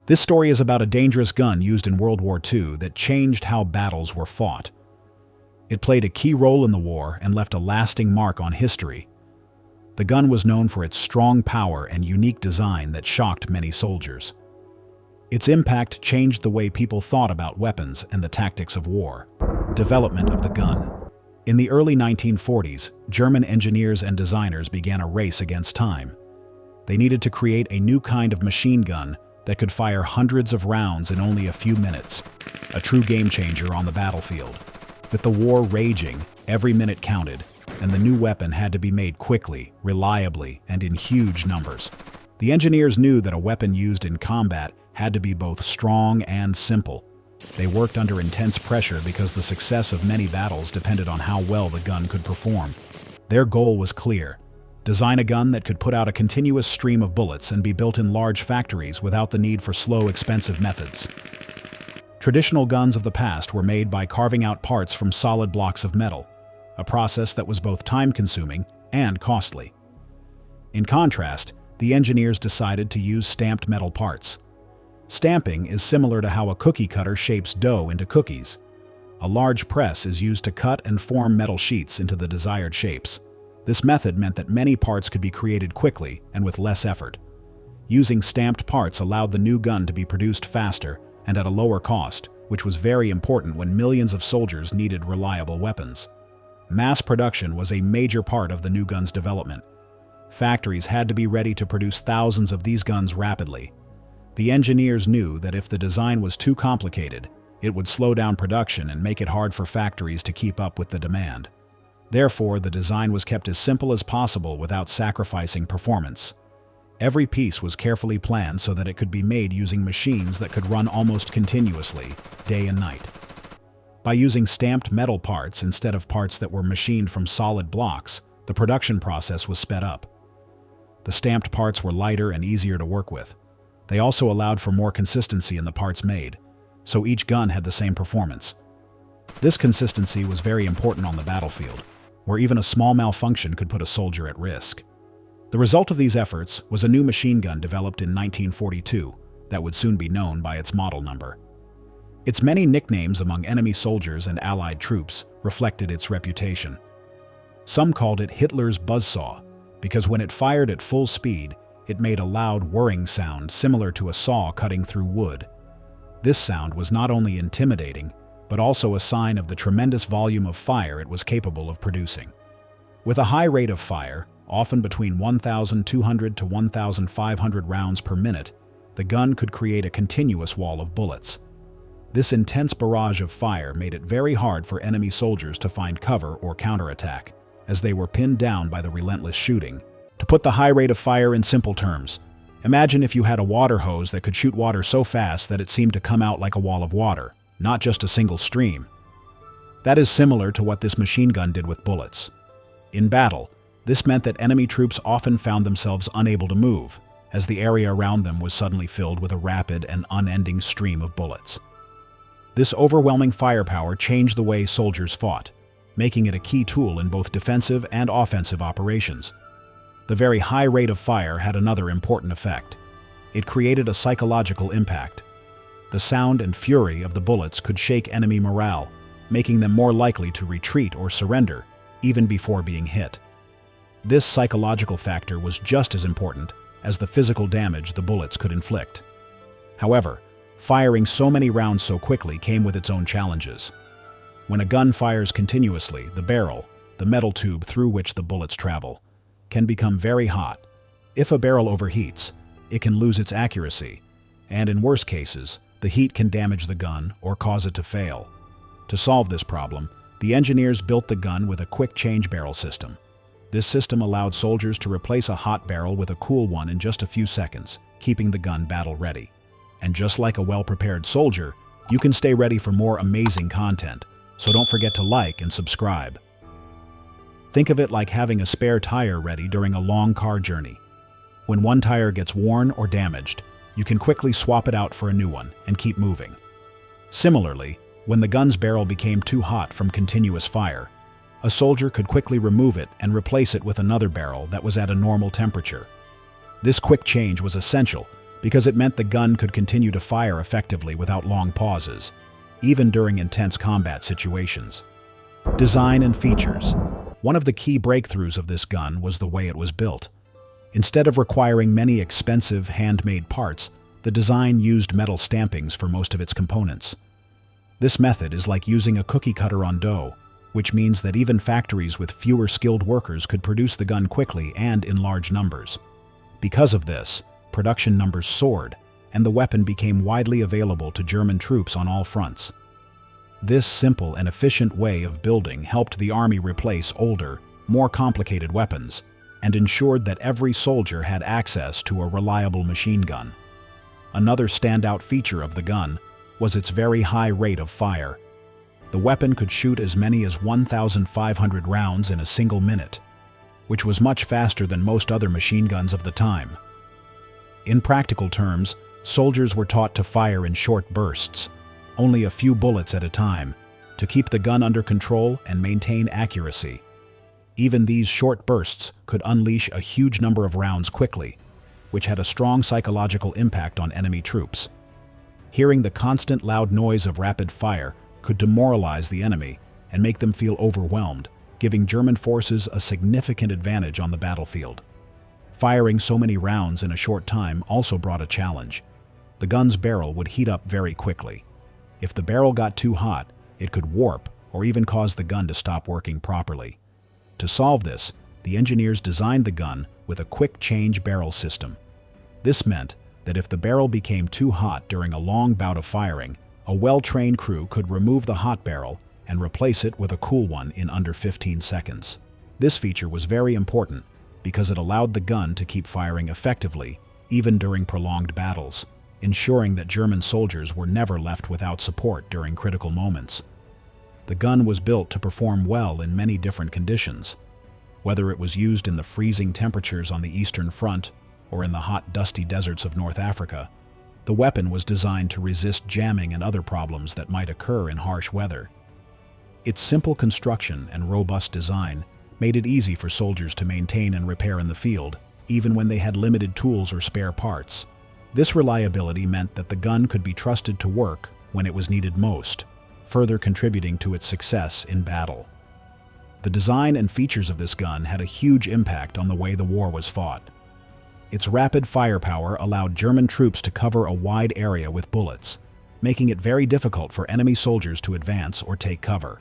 This story is about a dangerous gun used in World War II that changed how battles were fought. It played a key role in the war and left a lasting mark on history. The gun was known for its strong power and unique design that shocked many soldiers. Its impact changed the way people thought about weapons and the tactics of war. Development of the gun. In the early 1940s, German engineers and designers began a race against time. They needed to create a new kind of machine gun that could fire hundreds of rounds in only a few minutes, a true game-changer on the battlefield. With the war raging, every minute counted, and the new weapon had to be made quickly, reliably, and in huge numbers. The engineers knew that a weapon used in combat had to be both strong and simple. They worked under intense pressure because the success of many battles depended on how well the gun could perform. Their goal was clear: design a gun that could put out a continuous stream of bullets and be built in large factories without the need for slow, expensive methods. Traditional guns of the past were made by carving out parts from solid blocks of metal, a process that was both time-consuming and costly. In contrast, the engineers decided to use stamped metal parts. Stamping is similar to how a cookie cutter shapes dough into cookies. A large press is used to cut and form metal sheets into the desired shapes. This method meant that many parts could be created quickly and with less effort. Using stamped parts allowed the new gun to be produced faster and at a lower cost, which was very important when millions of soldiers needed reliable weapons. Mass production was a major part of the new gun's development. Factories had to be ready to produce thousands of these guns rapidly. The engineers knew that if the design was too complicated, it would slow down production and make it hard for factories to keep up with the demand. Therefore, the design was kept as simple as possible without sacrificing performance. Every piece was carefully planned so that it could be made using machines that could run almost continuously, day and night. By using stamped metal parts instead of parts that were machined from solid blocks, the production process was sped up. The stamped parts were lighter and easier to work with. They also allowed for more consistency in the parts made, so each gun had the same performance. This consistency was very important on the battlefield, where even a small malfunction could put a soldier at risk. The result of these efforts was a new machine gun developed in 1942 that would soon be known by its model number. Its many nicknames among enemy soldiers and Allied troops reflected its reputation. Some called it Hitler's buzzsaw because when it fired at full speed, it made a loud whirring sound similar to a saw cutting through wood. This sound was not only intimidating, but also a sign of the tremendous volume of fire it was capable of producing. With a high rate of fire, often between 1,200 to 1,500 rounds per minute, the gun could create a continuous wall of bullets. This intense barrage of fire made it very hard for enemy soldiers to find cover or counterattack, as they were pinned down by the relentless shooting. To put the high rate of fire in simple terms, imagine if you had a water hose that could shoot water so fast that it seemed to come out like a wall of water, not just a single stream. That is similar to what this machine gun did with bullets. In battle, this meant that enemy troops often found themselves unable to move, as the area around them was suddenly filled with a rapid and unending stream of bullets. This overwhelming firepower changed the way soldiers fought, making it a key tool in both defensive and offensive operations. The very high rate of fire had another important effect. It created a psychological impact. The sound and fury of the bullets could shake enemy morale, making them more likely to retreat or surrender, even before being hit. This psychological factor was just as important as the physical damage the bullets could inflict. However, firing so many rounds so quickly came with its own challenges. When a gun fires continuously, the barrel, the metal tube through which the bullets travel, can become very hot. If a barrel overheats, it can lose its accuracy, and in worse cases, the heat can damage the gun or cause it to fail. To solve this problem, the engineers built the gun with a quick change barrel system. This system allowed soldiers to replace a hot barrel with a cool one in just a few seconds, keeping the gun battle-ready. And just like a well-prepared soldier, you can stay ready for more amazing content, so don't forget to like and subscribe. Think of it like having a spare tire ready during a long car journey. When one tire gets worn or damaged, you can quickly swap it out for a new one and keep moving. Similarly, when the gun's barrel became too hot from continuous fire, a soldier could quickly remove it and replace it with another barrel that was at a normal temperature. This quick change was essential because it meant the gun could continue to fire effectively without long pauses, even during intense combat situations. Design and features. One of the key breakthroughs of this gun was the way it was built. Instead of requiring many expensive, handmade parts, the design used metal stampings for most of its components. This method is like using a cookie cutter on dough, which means that even factories with fewer skilled workers could produce the gun quickly and in large numbers. Because of this, production numbers soared, and the weapon became widely available to German troops on all fronts. This simple and efficient way of building helped the army replace older, more complicated weapons, and ensured that every soldier had access to a reliable machine gun. Another standout feature of the gun was its very high rate of fire. The weapon could shoot as many as 1,500 rounds in a single minute, which was much faster than most other machine guns of the time. In practical terms, soldiers were taught to fire in short bursts, only a few bullets at a time, to keep the gun under control and maintain accuracy. Even these short bursts could unleash a huge number of rounds quickly, which had a strong psychological impact on enemy troops. Hearing the constant loud noise of rapid fire could demoralize the enemy and make them feel overwhelmed, giving German forces a significant advantage on the battlefield. Firing so many rounds in a short time also brought a challenge. The gun's barrel would heat up very quickly. If the barrel got too hot, it could warp or even cause the gun to stop working properly. To solve this, the engineers designed the gun with a quick-change barrel system. This meant that if the barrel became too hot during a long bout of firing, a well-trained crew could remove the hot barrel and replace it with a cool one in under 15 seconds. This feature was very important because it allowed the gun to keep firing effectively, even during prolonged battles, ensuring that German soldiers were never left without support during critical moments. The gun was built to perform well in many different conditions. Whether it was used in the freezing temperatures on the Eastern Front or in the hot, dusty deserts of North Africa, the weapon was designed to resist jamming and other problems that might occur in harsh weather. Its simple construction and robust design made it easy for soldiers to maintain and repair in the field, even when they had limited tools or spare parts. This reliability meant that the gun could be trusted to work when it was needed most, further contributing to its success in battle. The design and features of this gun had a huge impact on the way the war was fought. Its rapid firepower allowed German troops to cover a wide area with bullets, making it very difficult for enemy soldiers to advance or take cover.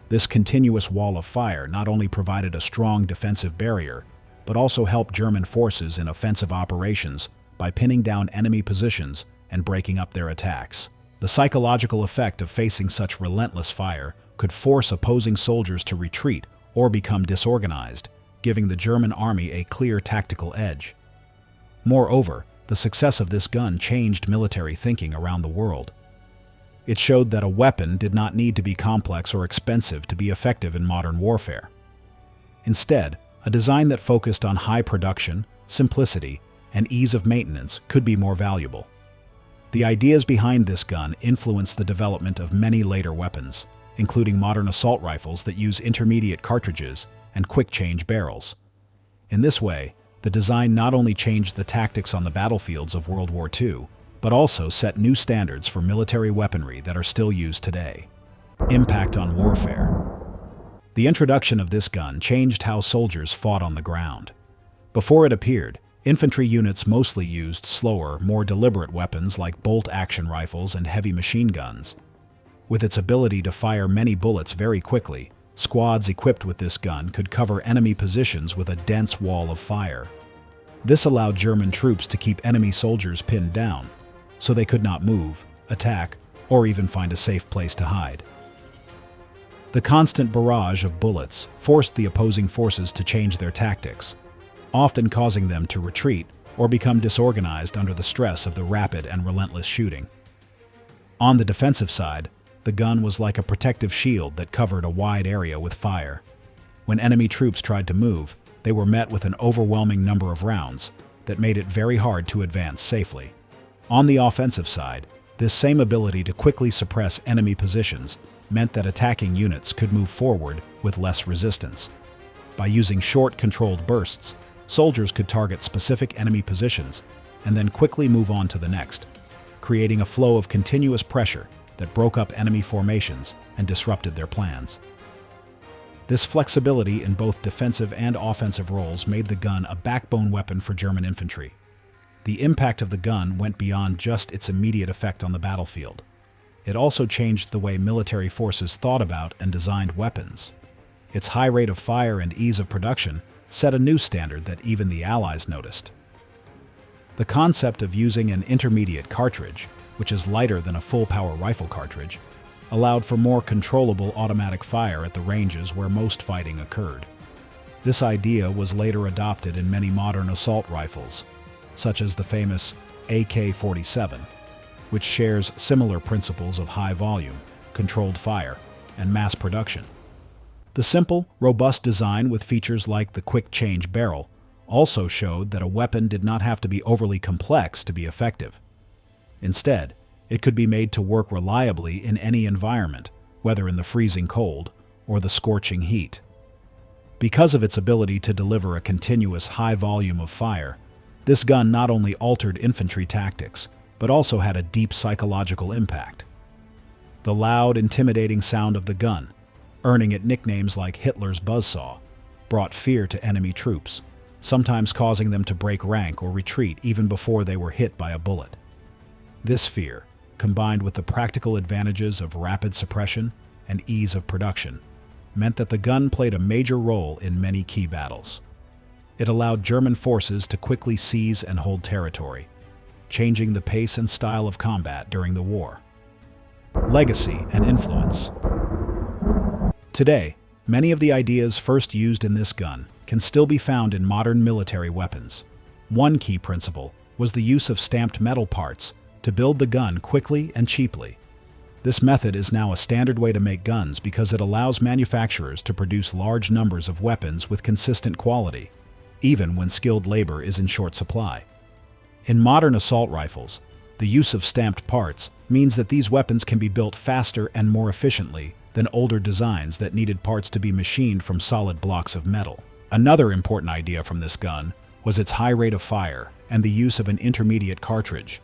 This continuous wall of fire not only provided a strong defensive barrier, but also helped German forces in offensive operations by pinning down enemy positions and breaking up their attacks. The psychological effect of facing such relentless fire could force opposing soldiers to retreat or become disorganized, giving the German army a clear tactical edge. Moreover, the success of this gun changed military thinking around the world. It showed that a weapon did not need to be complex or expensive to be effective in modern warfare. Instead, a design that focused on high production, simplicity, and ease of maintenance could be more valuable. The ideas behind this gun influenced the development of many later weapons, including modern assault rifles that use intermediate cartridges and quick-change barrels. In this way, the design not only changed the tactics on the battlefields of World War II, but also set new standards for military weaponry that are still used today. Impact on warfare. The introduction of this gun changed how soldiers fought on the ground. Before it appeared, infantry units mostly used slower, more deliberate weapons like bolt-action rifles and heavy machine guns. With its ability to fire many bullets very quickly, squads equipped with this gun could cover enemy positions with a dense wall of fire. This allowed German troops to keep enemy soldiers pinned down, so they could not move, attack, or even find a safe place to hide. The constant barrage of bullets forced the opposing forces to change their tactics, often causing them to retreat or become disorganized under the stress of the rapid and relentless shooting. On the defensive side, the gun was like a protective shield that covered a wide area with fire. When enemy troops tried to move, they were met with an overwhelming number of rounds that made it very hard to advance safely. On the offensive side, this same ability to quickly suppress enemy positions meant that attacking units could move forward with less resistance. By using short, controlled bursts, soldiers could target specific enemy positions and then quickly move on to the next, creating a flow of continuous pressure that broke up enemy formations and disrupted their plans. This flexibility in both defensive and offensive roles made the gun a backbone weapon for German infantry. The impact of the gun went beyond just its immediate effect on the battlefield. It also changed the way military forces thought about and designed weapons. Its high rate of fire and ease of production set a new standard that even the Allies noticed. The concept of using an intermediate cartridge, which is lighter than a full-power rifle cartridge, allowed for more controllable automatic fire at the ranges where most fighting occurred. This idea was later adopted in many modern assault rifles, such as the famous AK-47, which shares similar principles of high volume, controlled fire, and mass production. The simple, robust design with features like the quick-change barrel also showed that a weapon did not have to be overly complex to be effective. Instead, it could be made to work reliably in any environment, whether in the freezing cold or the scorching heat. Because of its ability to deliver a continuous high volume of fire, this gun not only altered infantry tactics, but also had a deep psychological impact. The loud, intimidating sound of the gun, earning it nicknames like Hitler's buzzsaw, brought fear to enemy troops, sometimes causing them to break rank or retreat even before they were hit by a bullet. This fear, combined with the practical advantages of rapid suppression and ease of production, meant that the gun played a major role in many key battles. It allowed German forces to quickly seize and hold territory, changing the pace and style of combat during the war. Legacy and influence. Today, many of the ideas first used in this gun can still be found in modern military weapons. One key principle was the use of stamped metal parts to build the gun quickly and cheaply. This method is now a standard way to make guns because it allows manufacturers to produce large numbers of weapons with consistent quality, even when skilled labor is in short supply. In modern assault rifles, the use of stamped parts means that these weapons can be built faster and more efficiently than older designs that needed parts to be machined from solid blocks of metal. Another important idea from this gun was its high rate of fire and the use of an intermediate cartridge.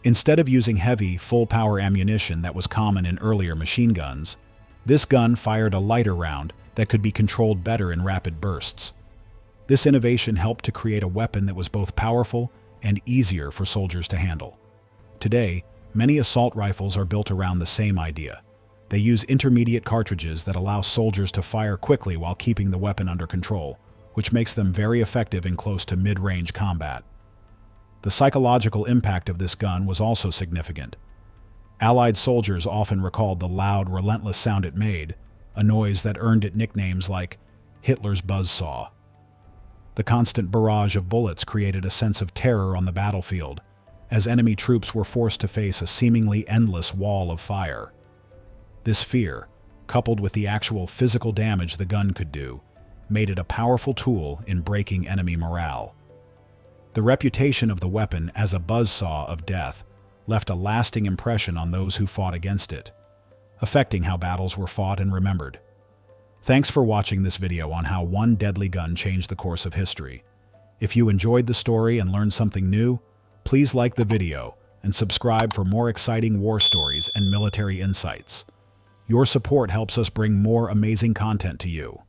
Instead of using heavy, full-power ammunition that was common in earlier machine guns, this gun fired a lighter round that could be controlled better in rapid bursts. This innovation helped to create a weapon that was both powerful and easier for soldiers to handle. Today, many assault rifles are built around the same idea. They use intermediate cartridges that allow soldiers to fire quickly while keeping the weapon under control, which makes them very effective in close to mid-range combat. The psychological impact of this gun was also significant. Allied soldiers often recalled the loud, relentless sound it made, a noise that earned it nicknames like Hitler's buzzsaw. The constant barrage of bullets created a sense of terror on the battlefield, as enemy troops were forced to face a seemingly endless wall of fire. This fear, coupled with the actual physical damage the gun could do, made it a powerful tool in breaking enemy morale. The reputation of the weapon as a buzzsaw of death left a lasting impression on those who fought against it, affecting how battles were fought and remembered. Thanks for watching this video on how one deadly gun changed the course of history. If you enjoyed the story and learned something new, please like the video and subscribe for more exciting war stories and military insights. Your support helps us bring more amazing content to you.